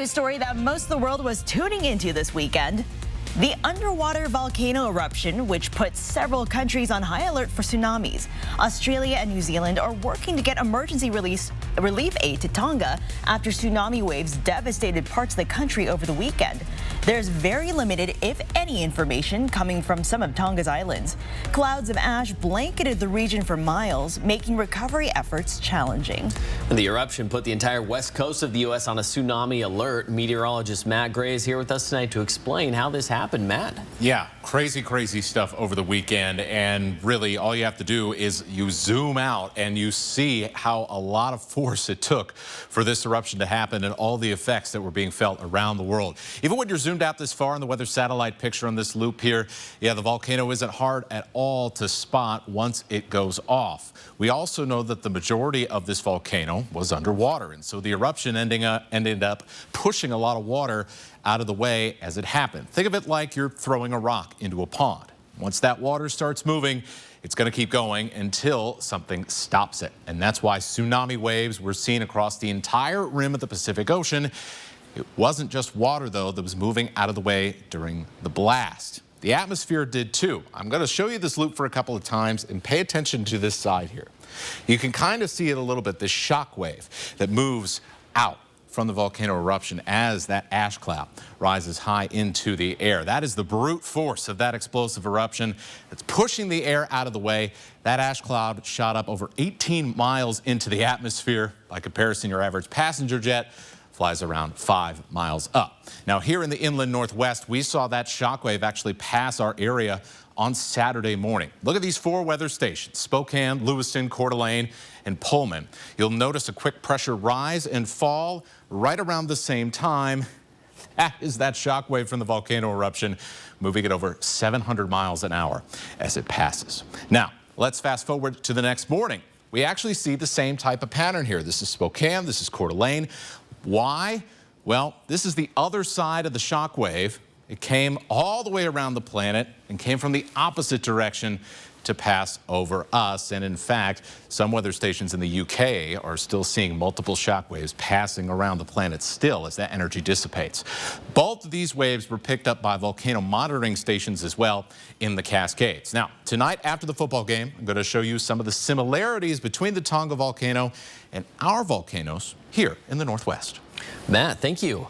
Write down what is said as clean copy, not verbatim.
A story that most of the world was tuning into this weekend. The underwater volcano eruption, which puts several countries on high alert for tsunamis. Australia and New Zealand are working to get emergency relief aid to Tonga after tsunami waves devastated parts of the country over the weekend. There's very limited, if any, information coming from some of Tonga's islands. Clouds of ash blanketed the region for miles, making recovery efforts challenging. And the eruption put the entire west coast of the U.S. on a tsunami alert. Meteorologist Matt Gray is here with us tonight to explain how this happened. Matt? Yeah, crazy stuff over the weekend, and really all you have to do is you zoom out and you see how a lot of force it took for this eruption to happen and all the effects that were being felt around the world. Even when you're zoomed out this far in the weather satellite picture on this loop here, yeah, the volcano isn't hard at all to spot once it goes off. We also know that the majority of this volcano was underwater, and so the eruption ended up pushing a lot of water out of the way as it happened. Think of it like you're throwing a rock into a pond. Once that water starts moving, it's going to keep going until something stops it. And that's why tsunami waves were seen across the entire rim of the Pacific Ocean. It wasn't just water, though, that was moving out of the way during the blast. The atmosphere did too. I'm going to show you this loop for a couple of times and pay attention to this side here. You can kind of see it a little bit, this shock wave that moves out from the volcano eruption as that ash cloud rises high into the air. That is the brute force of that explosive eruption that's pushing the air out of the way. That ash cloud shot up over 18 miles into the atmosphere. By comparison, your average passenger jet flies around 5 miles up. Now, here in the inland northwest, we saw that shockwave actually pass our area on Saturday morning. Look at these 4 weather stations: Spokane, Lewiston, Coeur d'Alene, and Pullman. You'll notice a quick pressure rise and fall right around the same time. That is that shockwave from the volcano eruption, moving at over 700 miles an hour as it passes. Now, let's fast forward to the next morning. We actually see the same type of pattern here. This is Spokane, this is Coeur d'Alene. Why? Well, this is the other side of the shock wave. It came all the way around the planet and came from the opposite direction to pass over us. And in fact, some weather stations in the UK are still seeing multiple shock waves passing around the planet still as that energy dissipates. Both of these waves were picked up by volcano monitoring stations as well in the Cascades. Now, tonight after the football game, I'm going to show you some of the similarities between the Tonga volcano and our volcanoes here in the Northwest. Matt, thank you.